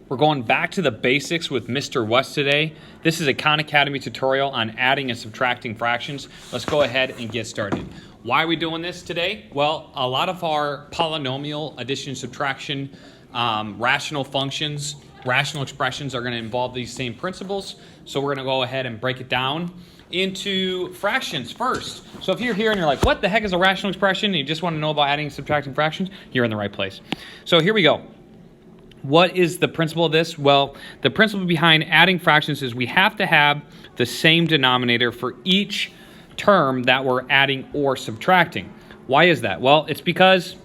We're going back to the basics with Mr. West today. This is a Khan Academy tutorial on adding and subtracting fractions. Let's go ahead and get started. Why are we doing this today? Well, a lot of our polynomial addition, subtraction, rational functions, rational expressions are going to involve these same principles. So we're going to go ahead and break it down into fractions first. So if you're here and you're like, what the heck is a rational expression? And you just want to know about adding and subtracting fractions, you're in the right place. So here we go. What is the principle of this? Well, the principle behind adding fractions is we have to have the same denominator for each term that we're adding or subtracting. Why is that? Well, it's because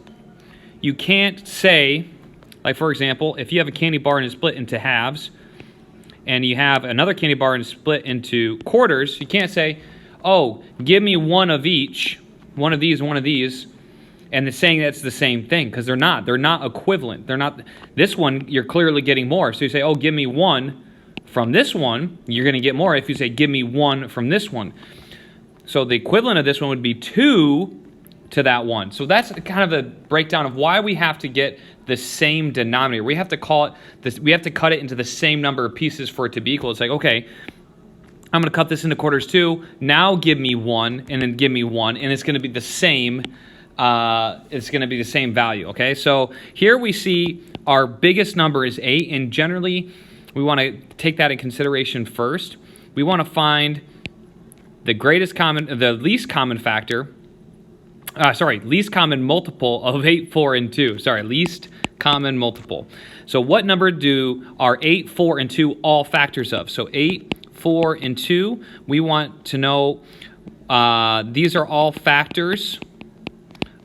you can't say, like for example, if you have a candy bar and it's split into halves, and you have another candy bar and it's split into quarters, you can't say, oh, give me one of each, one of these, and it's saying that's the same thing, because they're not equivalent. They're not. This one, you're clearly getting more. So you say, oh, give me one from this one, you're going to get more if you say, give me one from this one. So the equivalent of this one would be 2 to that one. So that's kind of a breakdown of why we have to get the same denominator. We have to call it this. We have to cut it into the same number of pieces for it to be equal. It's like, okay, I'm going to cut this into quarters too. Now give me 1, and then give me 1, and it's going to be the same. It's going to be the same value, okay? So here we see our biggest number is 8, and generally we want to take that in consideration first. We want to find the least common factor, least common multiple of 8, 4, and 2. Least common multiple. So what number are 8, 4, and 2 all factors of? So 8, 4, and 2, we want to know these are all factors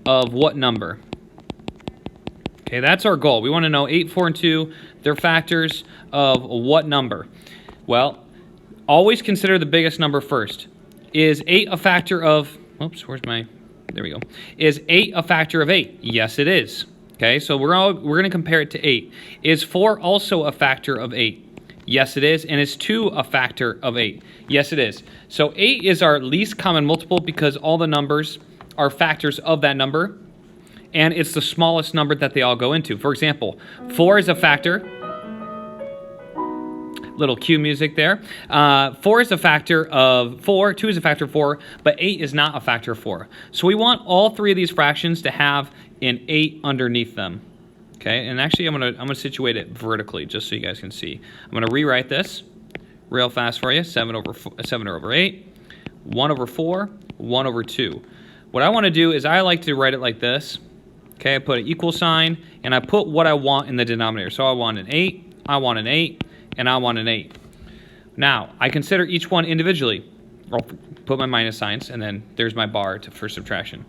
of what number? Okay, that's our goal. We want to know 8, 4, and 2, they're factors of what number? Well, always consider the biggest number first. Is 8 a factor of, there we go. Is 8 a factor of 8? Yes, it is. Okay, so we're going to compare it to 8. Is 4 also a factor of 8? Yes, it is. And is 2 a factor of 8? Yes, it is. So 8 is our least common multiple because all the numbers are factors of that number, and it's the smallest number that they all go into. For example, 4 is a factor. Little cue music there. 4 is a factor of 4, 2 is a factor of 4, but 8 is not a factor of 4. So we want all three of these fractions to have an 8 underneath them. Okay, and actually I'm gonna situate it vertically just so you guys can see. I'm gonna rewrite this real fast for you. 7 over 8, 1 over 4, 1 over 2. What I want to do is I like to write it like this. Okay, I put an equal sign, and I put what I want in the denominator. So I want an 8, I want an 8, and I want an 8. Now, I consider each one individually. I'll put my minus signs, and then there's my bar for subtraction.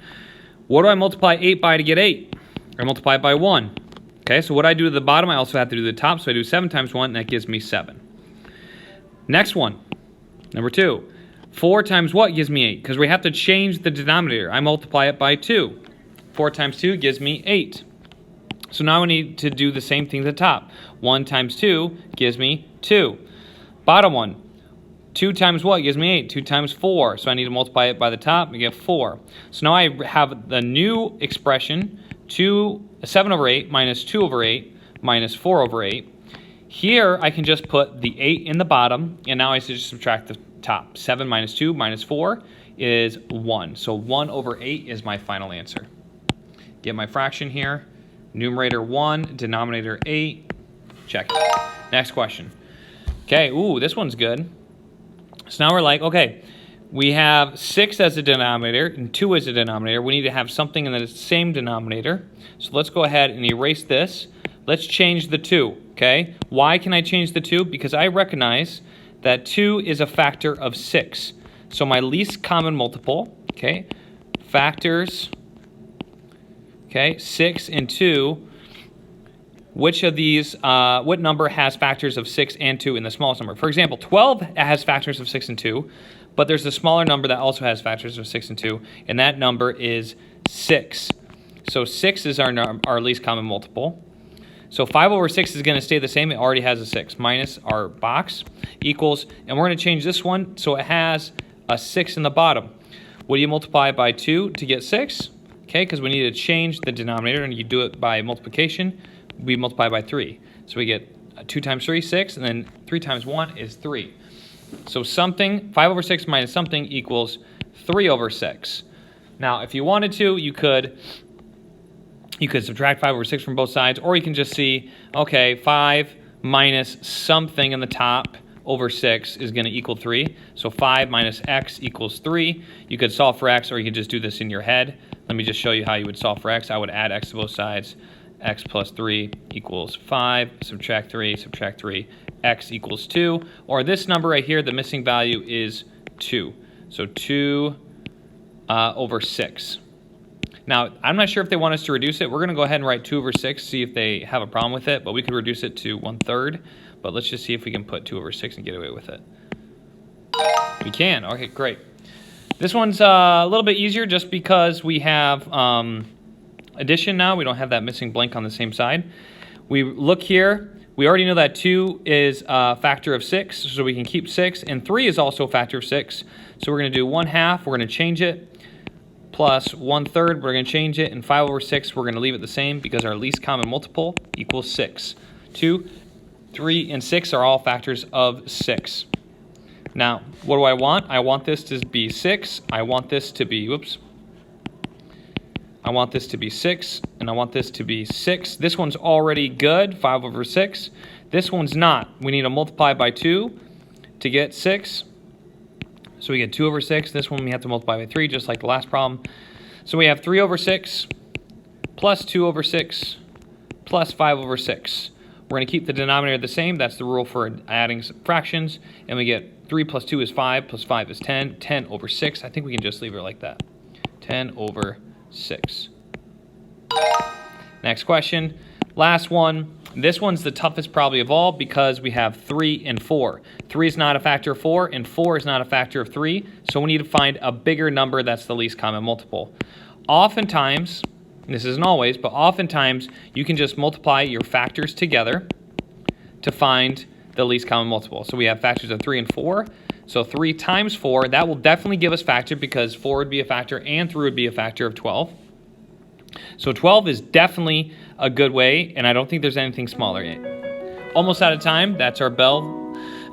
What do I multiply 8 by to get 8? I multiply it by 1. Okay, so what I do to the bottom, I also have to do to the top. So I do 7 times 1, and that gives me 7. Next one, number 2. 4 times what gives me 8? Because we have to change the denominator. I multiply it by 2. 4 times 2 gives me 8. So now we need to do the same thing at the top. 1 times 2 gives me 2. Bottom one. 2 times what gives me 8? 2 times 4. So I need to multiply it by the top and get 4. So now I have the new expression, 7 over 8 minus 2 over 8 minus 4 over 8. Here I can just put the 8 in the bottom, and now I just subtract the top. 7 minus 2 minus 4 is 1. So 1 over 8 is my final answer. Get my fraction here. Numerator 1, denominator 8. Check it. Next question. Okay, ooh, this one's good. So now we're like, okay, we have 6 as a denominator and 2 as a denominator. We need to have something in the same denominator. So let's go ahead and erase this. Let's change the 2, okay? Why can I change the 2? Because I recognize that 2 is a factor of 6. So my least common multiple, okay, factors, okay, 6 and 2, which of these, what number has factors of 6 and 2 in the smallest number? For example, 12 has factors of 6 and 2, but there's a smaller number that also has factors of 6 and 2, and that number is 6. So 6 is our least common multiple. So 5 over 6 is going to stay the same. It already has a 6. Minus our box equals, and we're going to change this one so it has a 6 in the bottom. What do you multiply by 2 to get 6? Okay, because we need to change the denominator, and you do it by multiplication. We multiply by 3. So we get 2 times 3, 6, and then 3 times 1 is 3. So something, 5 over 6 minus something equals 3 over 6. Now, if you wanted to, you could subtract 5 over 6 from both sides, or you can just see, okay, 5 minus something in the top over 6 is going to equal 3. So 5 minus x equals 3. You could solve for x, or you could just do this in your head. Let me just show you how you would solve for x. I would add x to both sides. X plus 3 equals 5. Subtract 3, x equals 2. Or this number right here, the missing value is 2. So 2 over 6. Now, I'm not sure if they want us to reduce it. We're going to go ahead and write 2 over 6, see if they have a problem with it. But we could reduce it to 1/3. But let's just see if we can put 2 over 6 and get away with it. We can. Okay, great. This one's a little bit easier just because we have addition now. We don't have that missing blank on the same side. We look here. We already know that 2 is a factor of 6, so we can keep 6. And 3 is also a factor of 6. So we're going to do 1/2. We're going to change it. Plus 1/3. We're going to change it. And 5 over 6, we're going to leave it the same because our least common multiple equals 6. 2, 3, and 6 are all factors of 6. Now, what do I want? I want this to be 6. I want this to be, I want this to be 6, and I want this to be 6. This one's already good, 5 over 6. This one's not. We need to multiply by 2 to get 6. So we get 2 over 6. This one we have to multiply by 3, just like the last problem. So we have 3 over 6 plus 2 over 6 plus 5 over 6. We're going to keep the denominator the same. That's the rule for adding fractions. And we get 3 plus 2 is 5, plus 5 is 10. 10 over 6. I think we can just leave it like that. 10 over 6. Next question. Last one. This one's the toughest probably of all because we have 3 and 4. 3 is not a factor of 4, and 4 is not a factor of 3. So we need to find a bigger number that's the least common multiple. Oftentimes, this isn't always, but oftentimes you can just multiply your factors together to find the least common multiple. So we have factors of 3 and 4. So 3 times 4, that will definitely give us factor because 4 would be a factor and 3 would be a factor of 12. So 12 is definitely a good way, and I don't think there's anything smaller yet. Almost out of time. That's our bell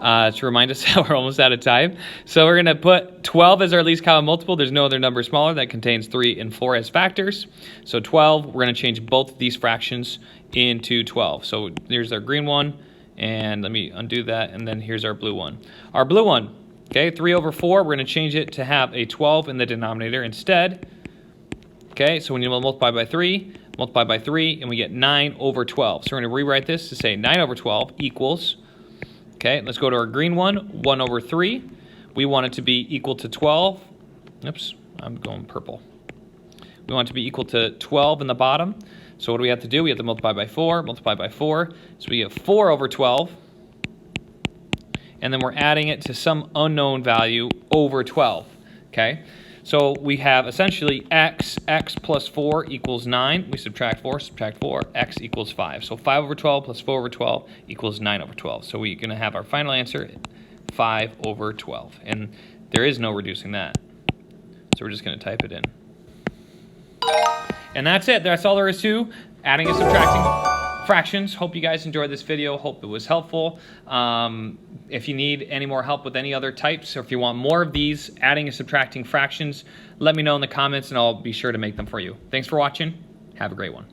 to remind us that we're almost out of time. So we're going to put 12 as our least common multiple. There's no other number smaller that contains 3 and 4 as factors. So 12, we're going to change both of these fractions into 12. So there's our green one, and let me undo that, and then here's our blue one. Our blue one, okay, 3 over 4, we're going to change it to have a 12 in the denominator instead. Okay, so when you multiply by 3, and we get 9 over 12. So we're going to rewrite this to say 9 over 12 equals, okay, let's go to our green one, 1 over 3. We want it to be equal to 12. Oops, I'm going purple. We want it to be equal to 12 in the bottom. So what do we have to do? We have to multiply by 4, So we get 4 over 12. And then we're adding it to some unknown value over 12, okay? So we have essentially x plus 4 equals 9. We subtract 4, x equals 5. So 5 over 12 plus 4 over 12 equals 9 over 12. So we're going to have our final answer, 5 over 12. And there is no reducing that. So we're just going to type it in. And that's it. That's all there is to adding and subtracting fractions. Hope you guys enjoyed this video. Hope it was helpful. If you need any more help with any other types, or if you want more of these adding and subtracting fractions, let me know in the comments and I'll be sure to make them for you. Thanks for watching. Have a great one.